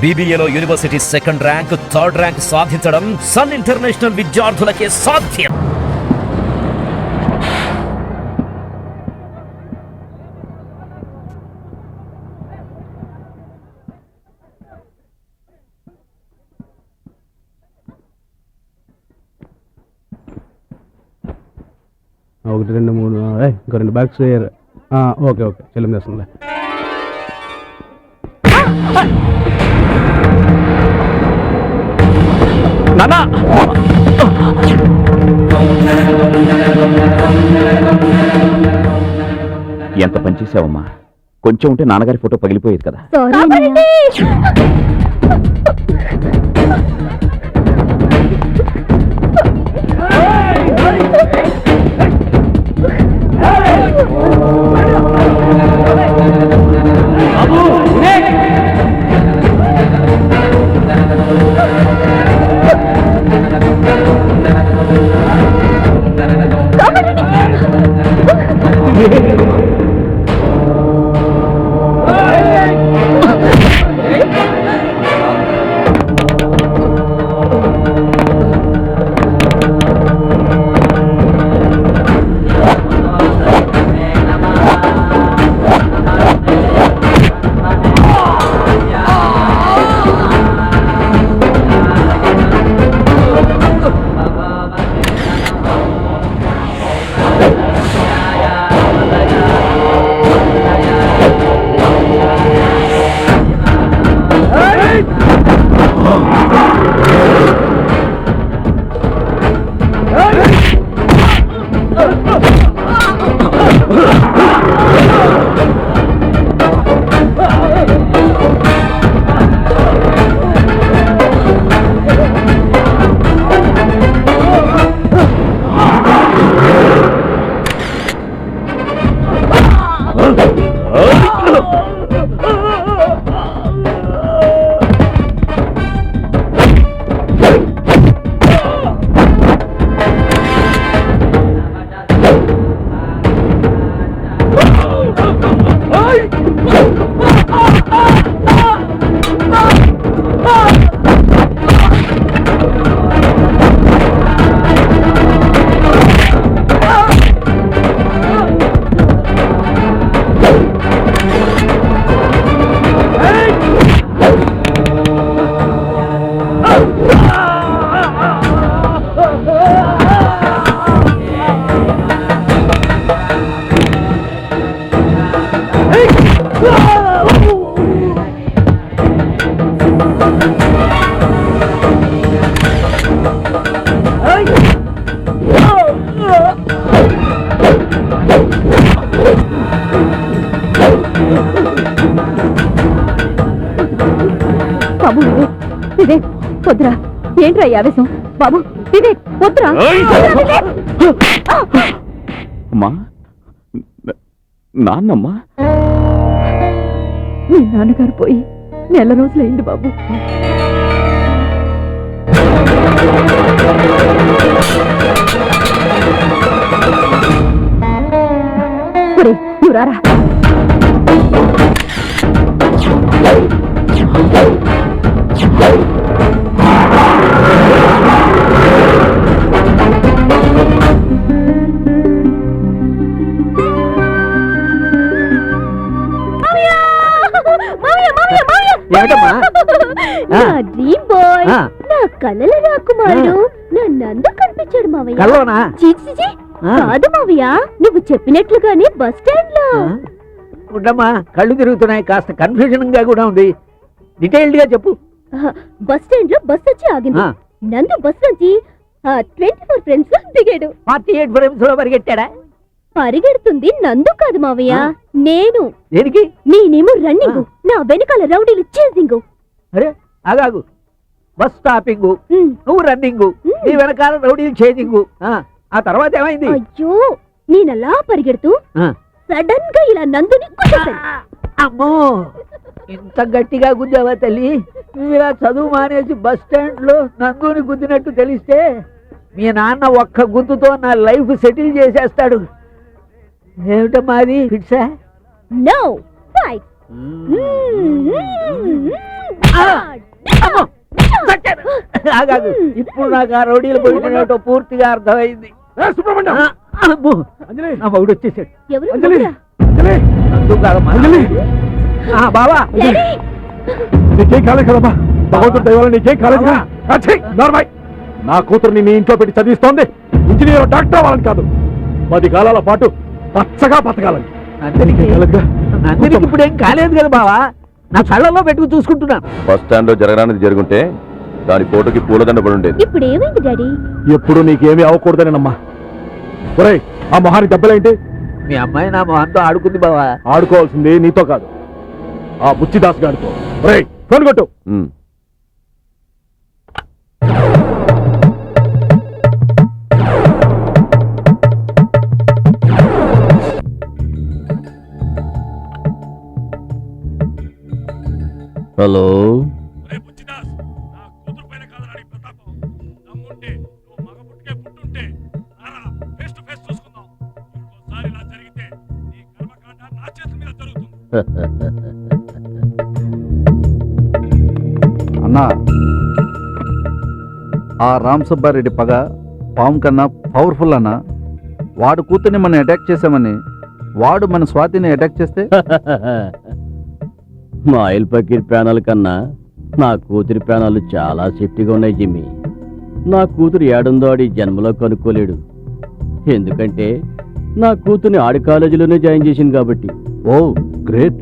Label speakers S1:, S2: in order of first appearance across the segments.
S1: BBAలో university second rank, third rank సాధించడం Sun international విద్యార్థులకే సాధ్యం.
S2: ఒకటి రెండు మూడు ఇంకో 2 బ్యాగ్స్ వేయరు. ఓకే ఓకే చెల్లం చేస్తుందిలే.
S1: నానా
S3: ఎంత పనిచేసావమ్మా, కొంచెం ఉంటే నాన్నగారి ఫోటో పగిలిపోయేది కదా.
S4: బాబు వివేక్ వద్దురా. ఏంట్రా ఆవేశం? బాబు వివేక్ వద్దురా.
S3: అమ్మా, నాన్నమ్మా,
S4: మీ నాన్నగారు పోయి నెల రోజులైంది బాబు. నువ్వు రారా.
S5: డ్రీమ్ బాయ్, నా కలల రాకుమారుడు నా నందు కనిపించాడు మావయ్య. కాదు మావయ్య, నువ్వు చెప్పినట్లుగానే బస్ స్టాండ్ లో.
S6: ఉండమ్మా, కళ్ళు తిరుగుతున్నాయి, కాస్త కన్ఫ్యూజన్ గా కూడా ఉంది. డీటెయిల్డ్ గా చెప్పు.
S5: బస్ స్టాండ్ లో బస్ వచ్చి ఆగింది. నందు బస్ నుంచి 24 ఫ్రెండ్స్ లో దిగాడు.
S6: 48 ఫ్రెండ్స్ లో పరిగెట్టాడా?
S5: పరిగెడుతుంది నందు కాదు మావయ్య, నేను.
S6: దేనికి?
S5: నేనేమో రన్నింగ్, నా వెనకాల రౌడీలు చేసింగ్.
S6: అరే ఆగాగు, బస్ స్టాపింగ్, నువ్వు రన్నింగ్, నీ వెనకాల రౌడీలు చేసింగ్. ఆ తర్వాత ఏమైంది?
S5: అయ్యో, నేనలా పరిగెడుతూ సడన్ గా ఇలా నందుని గుద్దేశాను.
S6: అమ్మో, ఇంత గట్టిగా గుద్దావా తల్లి? నువ్వు ఇలా చదువు మానేసి బస్ స్టాండ్ లో నందుని గుద్దినట్టు తెలిస్తే మీ నాన్న ఒక్క గుద్దుతో నా లైఫ్ సెటిల్ చేసేస్తాడు. ఏమిటమ్మా అది, ఫిట్సా?
S5: No, fight.
S6: అమ్మో! చచ్చాను. ఆగాగు. ఇప్పుడు నాకు ఆ రౌడీలు పోయినట్టు పూర్తిగా అర్థమైంది.
S2: సుబ్రహ్మణ్యం
S6: అమ్మో!
S2: అంజలి
S6: నా మగుడు వచ్చేసాడు.
S5: ఎవరు
S2: అంజలి
S5: వద్దురా.
S2: అంజలి
S6: నందు కాదమ్మా.
S2: అంజలి
S6: బావా
S5: డాడీ!
S2: నీకేం కాలేదు కదమ్మా భగవంతుడి దయ వల్ల నీకేం కాలేదుగా నార్మల్ నా కూతుర్ని నీ ఇంట్లో పెట్టి చదివిస్తోంది ఇంజనీర్ డాక్టర్ అవ్వాలని కాదు 10 కాలాల పాటు పచ్చగా బతకాలని
S6: నందినికి
S2: కాలేదుగా
S6: నందినికి ఇప్పుడు ఏం కాలేదు కదా బావా, నా కళ్ళలో పెట్టుకు చూసుకుంటున్నాను.
S3: బస్ స్టాండ్ లో జరగడానికి జరుగుంటే దాని ఫోటోకి పూలదండ పడి ఉండేది.
S5: ఇప్పుడు ఏమైంది డాడీ?
S2: ఎప్పుడు నీకేమీ అవ్వకూడదనేనమ్మా ఒరేయ్ ఆ మొహానికి దెబ్బలేంటి
S6: మీ అమ్మాయి నా మొహంతో ఆడుకుంది బావా.
S2: ఆడుకోవాల్సింది నీతో కాదు ఆ బుచ్చిదాస్ గారితో ఒరేయ్ ఫోన్ కొట్టు
S3: ఉమ్. హలో
S7: అన్నా ఆ రామ్ సుబ్బారెడ్డి పగ పాము కన్నా పవర్ఫుల్ అన్నా. వాడు కూతుర్ని మనం అటాక్ చేసామని వాడు మన స్వాతిని అటాక్ చేస్తే
S8: మా ఆయిల్ పకీర్ ప్యానాల కన్నా నా కూతురి ప్యానాలు చాలా సేఫ్టీగా ఉన్నాయి జిమ్మి. నా కూతురు ఏడుందో ఆడి జన్మలో కనుక్కోలేడు. ఎందుకంటే నా కూతుర్ని ఆడి కాలేజీలోనే జాయిన్ చేసింది కాబట్టి.
S7: ఓ గ్రేట్.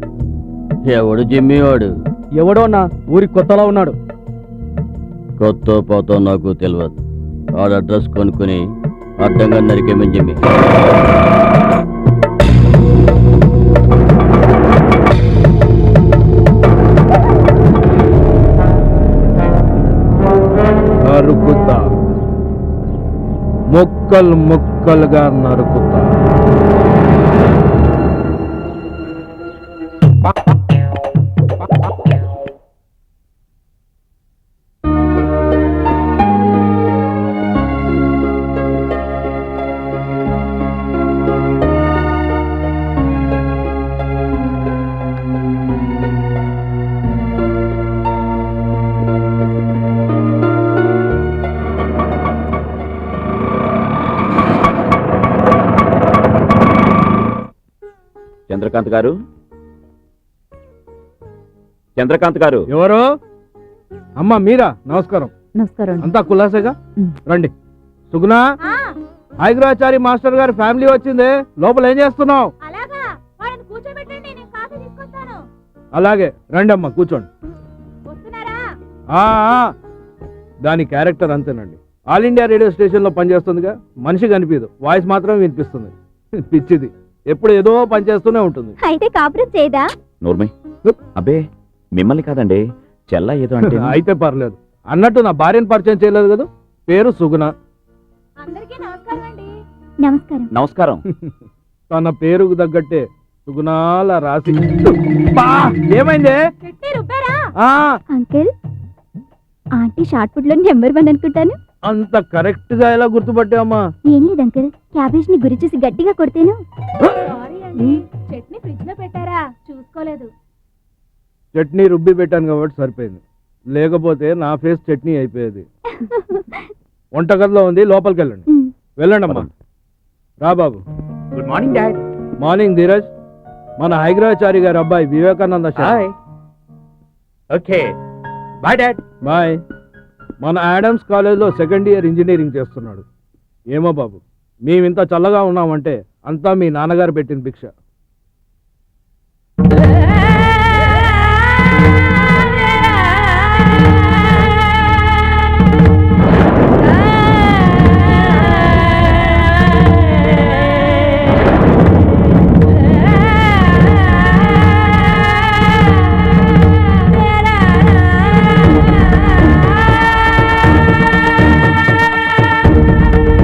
S8: ఎవడు జిమ్మి వాడు?
S2: ఎవడో నా ఊరి కొత్తలా ఉన్నాడు
S8: కొత్త పోతో నాకు తెలియదు. ఆడ అడ్రస్ కొనుక్కుని అడ్డంగా నరికేమని జిమ్మి.
S2: నరుకుతా ముక్కలు ముక్కలుగా నరుకుతా
S3: చంద్రకాంత్ గారు, చంద్రకాంత్ గారు.
S2: ఎవరు అమ్మా మీరా? నమస్కారం.
S4: నమస్కారం.
S2: అంతా కులాసేగా రండి. సుగుణ హైగ్రాచారి మాస్టర్ గారి ఫ్యామిలీ వచ్చింది, లోపల ఏం చేస్తున్నావు?
S5: అలాగా వాళ్ళని కూర్చోబెట్టండి, నేను కాఫీ తీసుకొస్తాను.
S2: అలాగే రండి అమ్మా కూర్చోండి.
S5: వస్తున్నారా?
S2: ఆ దాని క్యారెక్టర్ అంతేనండి. ఆల్ ఇండియా రేడియో స్టేషన్ లో పనిచేస్తుందిగా, మనిషి కనిపించదు, వాయిస్ మాత్రం వినిపిస్తుంది. పిచ్చిది, ఎప్పుడు ఏదో పని చేస్తూనే ఉంటుంది.
S5: అయితే కాపురం చేయదా?
S3: నోర్మై. అబ్బే మిమ్మల్ని కాదండి, చెల్ల ఏదో అంటే.
S2: అయితే పర్లేదు. అన్నట్టు నా భార్యను పరిచయం చేయలేదు కదా, పేరు సుగుణ.
S5: అందరికీ నమస్కారం అండి. నమస్కారం.
S3: నమస్కారం.
S2: తన పేరుకు తగ్గట్టే సుగుణాల రాసి. బా, ఏమైంది?
S5: చెట్టు రుబ్బారా?
S2: ఆ
S5: అంకుల్, ఆంటీ షార్ట్ ఫుడ్ లో నెంబర్ 1 అనుకుంటాను.
S2: అంత కరెక్ట్ గా ఎలా గుర్తుపట్టావమ్మా?
S5: ఏం లేదు అంకుల్, క్యాబేజ్ ని గురి చూసి గట్టిగా కొడితేను. చట్నీ ఫ్రిడ్జ్ లో పెట్టారా? చూసుకోలేదు.
S2: చట్నీ రుబ్బి పెట్టాను కాబట్టి సరిపోయింది, లేకపోతే నా ఫేస్ చట్నీ అయిపోయేది. వంటగదిలో ఉంది, లోపలికి వెళ్ళండి. వెళ్ళండి అమ్మా. రా బాబు.
S6: Good morning dad.
S2: Morning Dheeraj. మన హైగ్రాచారి గారి అబ్బాయి Vivekananda
S6: hi. Okay bye dad.
S2: Bye. మన యాడమ్స్ కాలేజ్లో సెకండ్ ఇయర్ ఇంజనీరింగ్ చేస్తున్నాడు. ఏమో బాబు, మేమింత చల్లగా ఉన్నామంటే అంతా మీ నాన్నగారు పెట్టిన భిక్ష.